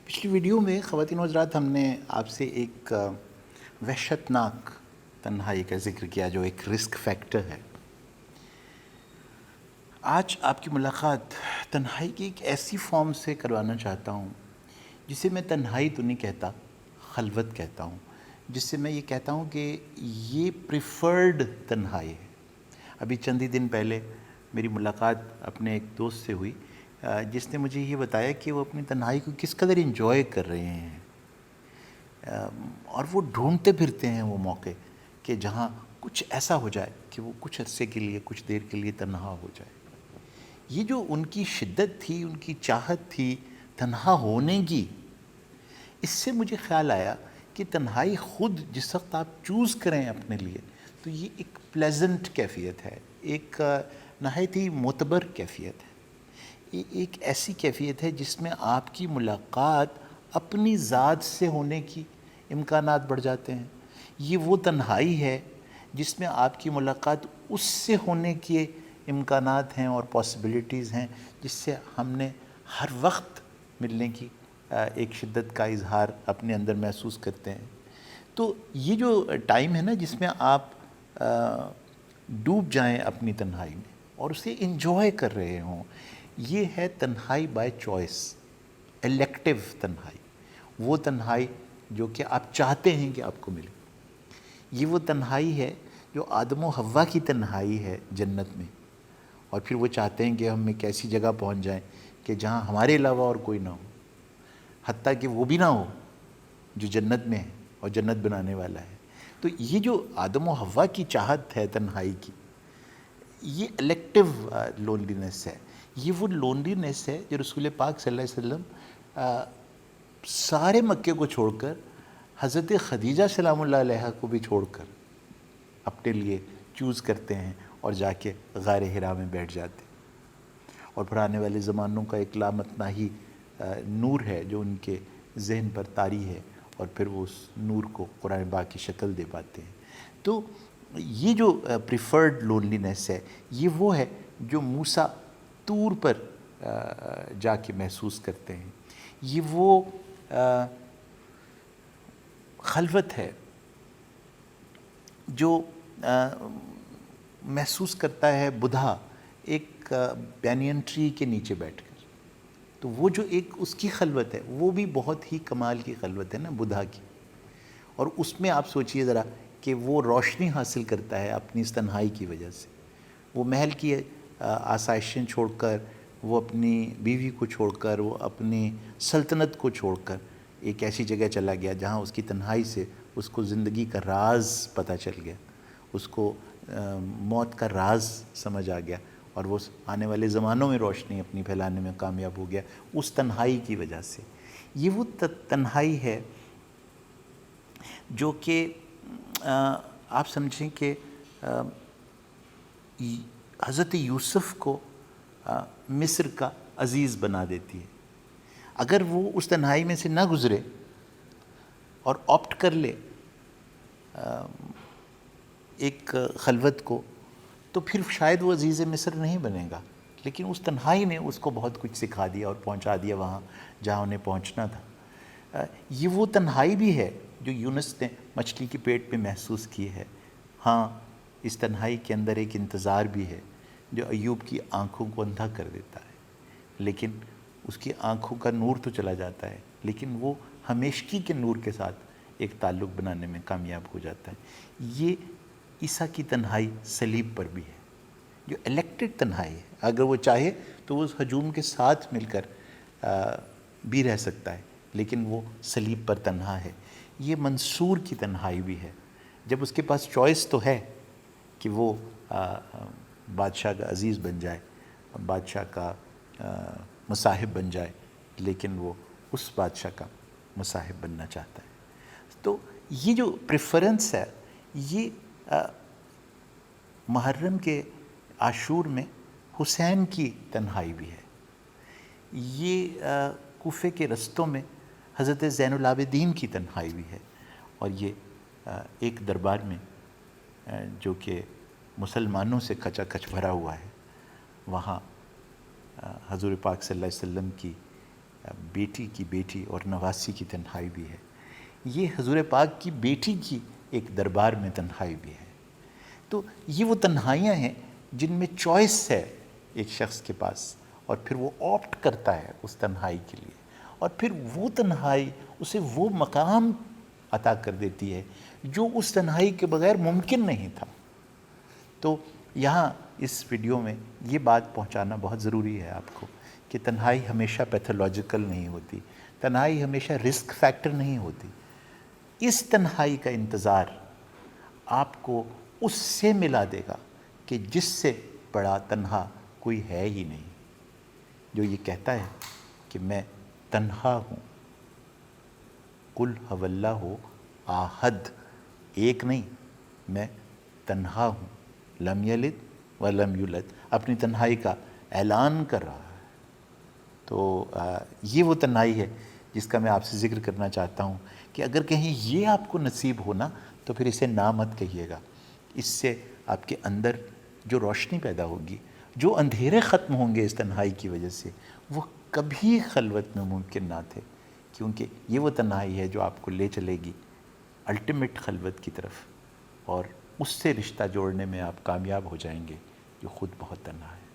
پچھلی ویڈیو میں خواتین و حضرات ہم نے آپ سے ایک وحشتناک تنہائی کا ذکر کیا جو ایک رسک فیکٹر ہے۔ آج آپ کی ملاقات تنہائی کی ایک ایسی فارم سے کروانا چاہتا ہوں جسے میں تنہائی تو نہیں کہتا، خلوت کہتا ہوں، جس سے میں یہ کہتا ہوں کہ یہ پریفرڈ تنہائی ہے۔ ابھی چند ہی دن پہلے میری ملاقات اپنے ایک دوست سے ہوئی جس نے مجھے یہ بتایا کہ وہ اپنی تنہائی کو کس قدر انجوائے کر رہے ہیں، اور وہ ڈھونڈتے پھرتے ہیں وہ موقع کہ جہاں کچھ ایسا ہو جائے کہ وہ کچھ عرصے کے لیے، کچھ دیر کے لیے تنہا ہو جائے۔ یہ جو ان کی شدت تھی، ان کی چاہت تھی تنہا ہونے کی، اس سے مجھے خیال آیا کہ تنہائی خود جس وقت آپ چوز کریں اپنے لیے تو یہ ایک پلیزنٹ کیفیت ہے، ایک نہایت ہی معتبر کیفیت ہے، یہ ایک ایسی کیفیت ہے جس میں آپ کی ملاقات اپنی ذات سے ہونے کی امکانات بڑھ جاتے ہیں۔ یہ وہ تنہائی ہے جس میں آپ کی ملاقات اس سے ہونے کے امکانات ہیں اور پاسبلٹیز ہیں جس سے ہم نے ہر وقت ملنے کی ایک شدت کا اظہار اپنے اندر محسوس کرتے ہیں۔ تو یہ جو ٹائم ہے نا جس میں آپ ڈوب جائیں اپنی تنہائی میں اور اسے انجوائے کر رہے ہوں، یہ ہے تنہائی بائی چوائس، الیکٹیو تنہائی، وہ تنہائی جو کہ آپ چاہتے ہیں کہ آپ کو ملے۔ یہ وہ تنہائی ہے جو آدم و حوا کی تنہائی ہے جنت میں، اور پھر وہ چاہتے ہیں کہ ہم ایک ایسی جگہ پہنچ جائیں کہ جہاں ہمارے علاوہ اور کوئی نہ ہو، حتیٰ کہ وہ بھی نہ ہو جو جنت میں ہے اور جنت بنانے والا ہے۔ تو یہ جو آدم و حوا کی چاہت ہے تنہائی کی، یہ الیکٹیو لونلینس ہے۔ یہ وہ لونلینس ہے جو رسول پاک صلی اللہ علیہ وسلم سارے مکے کو چھوڑ کر، حضرت خدیجہ سلام اللہ علیہا کو بھی چھوڑ کر اپنے لیے چوز کرتے ہیں اور جا کے غار حرا میں بیٹھ جاتے ہیں۔ اور پھر آنے والے زمانوں کا ایک لامتناہی نور ہے جو ان کے ذہن پر طاری ہے، اور پھر وہ اس نور کو قرآن پاک کی شکل دے پاتے ہیں۔ تو یہ جو پریفرڈ لونلینس ہے، یہ وہ ہے جو موسیٰ طور پر جا کے محسوس کرتے ہیں۔ یہ وہ خلوت ہے جو محسوس کرتا ہے بدھا ایک بینین ٹری کے نیچے بیٹھ کر۔ تو وہ جو ایک اس کی خلوت ہے وہ بھی بہت ہی کمال کی خلوت ہے نا بدھا کی، اور اس میں آپ سوچئے ذرا کہ وہ روشنی حاصل کرتا ہے اپنی اس تنہائی کی وجہ سے۔ وہ محل کی آسائشیں چھوڑ کر، وہ اپنی بیوی کو چھوڑ کر، وہ اپنی سلطنت کو چھوڑ کر ایک ایسی جگہ چلا گیا جہاں اس کی تنہائی سے اس کو زندگی کا راز پتہ چل گیا، اس کو موت کا راز سمجھ آ گیا، اور وہ آنے والے زمانوں میں روشنی اپنی پھیلانے میں کامیاب ہو گیا اس تنہائی کی وجہ سے۔ یہ وہ تنہائی ہے جو کہ آپ سمجھیں کہ حضرت یوسف کو مصر کا عزیز بنا دیتی ہے۔ اگر وہ اس تنہائی میں سے نہ گزرے اور آپٹ کر لے ایک خلوت کو، تو پھر شاید وہ عزیز مصر نہیں بنے گا، لیکن اس تنہائی نے اس کو بہت کچھ سکھا دیا اور پہنچا دیا وہاں جہاں انہیں پہنچنا تھا۔ یہ وہ تنہائی بھی ہے جو یونس نے مچھلی کے پیٹ میں محسوس کی ہے۔ ہاں، اس تنہائی کے اندر ایک انتظار بھی ہے جو ایوب کی آنکھوں کو اندھا کر دیتا ہے، لیکن اس کی آنکھوں کا نور تو چلا جاتا ہے، لیکن وہ ہمیشگی کے نور کے ساتھ ایک تعلق بنانے میں کامیاب ہو جاتا ہے۔ یہ عیسیٰ کی تنہائی صلیب پر بھی ہے جو الیکٹڈ تنہائی ہے۔ اگر وہ چاہے تو وہ اس ہجوم کے ساتھ مل کر بھی رہ سکتا ہے، لیکن وہ صلیب پر تنہا ہے۔ یہ منصور کی تنہائی بھی ہے جب اس کے پاس چوائس تو ہے کہ وہ بادشاہ کا عزیز بن جائے، بادشاہ کا مصاحب بن جائے، لیکن وہ اس بادشاہ کا مصاحب بننا چاہتا ہے۔ تو یہ جو پریفرنس ہے، یہ محرم کے عاشور میں حسین کی تنہائی بھی ہے۔ یہ کوفے کے رستوں میں حضرت زین العابدین کی تنہائی بھی ہے، اور یہ ایک دربار میں جو کہ مسلمانوں سے کھچا کھچ بھرا ہوا ہے، وہاں حضور پاک صلی اللہ علیہ وسلم کی بیٹی کی بیٹی اور نواسی کی تنہائی بھی ہے، یہ حضور پاک کی بیٹی کی ایک دربار میں تنہائی بھی ہے۔ تو یہ وہ تنہائیاں ہیں جن میں چوائس ہے ایک شخص کے پاس، اور پھر وہ آپٹ کرتا ہے اس تنہائی کے لیے، اور پھر وہ تنہائی اسے وہ مقام عطا کر دیتی ہے جو اس تنہائی کے بغیر ممکن نہیں تھا۔ تو یہاں اس ویڈیو میں یہ بات پہنچانا بہت ضروری ہے آپ کو کہ تنہائی ہمیشہ پیتھولوجیکل نہیں ہوتی، تنہائی ہمیشہ رسک فیکٹر نہیں ہوتی۔ اس تنہائی کا انتظار آپ کو اس سے ملا دے گا کہ جس سے بڑا تنہا کوئی ہے ہی نہیں، جو یہ کہتا ہے کہ میں تنہا ہوں، قل هو اللہ احد، ایک نہیں، میں تنہا ہوں، لم یلد ولم یولد، اپنی تنہائی کا اعلان کر رہا ہے۔ تو یہ وہ تنہائی ہے جس کا میں آپ سے ذکر کرنا چاہتا ہوں کہ اگر کہیں یہ آپ کو نصیب ہونا تو پھر اسے نہ مت کہیے گا۔ اس سے آپ کے اندر جو روشنی پیدا ہوگی، جو اندھیرے ختم ہوں گے اس تنہائی کی وجہ سے، وہ کبھی خلوت میں ممکن نہ تھے، کیونکہ یہ وہ تنہائی ہے جو آپ کو لے چلے گی الٹیمیٹ خلوت کی طرف، اور اس سے رشتہ جوڑنے میں آپ کامیاب ہو جائیں گے جو خود بہت تنہا ہے۔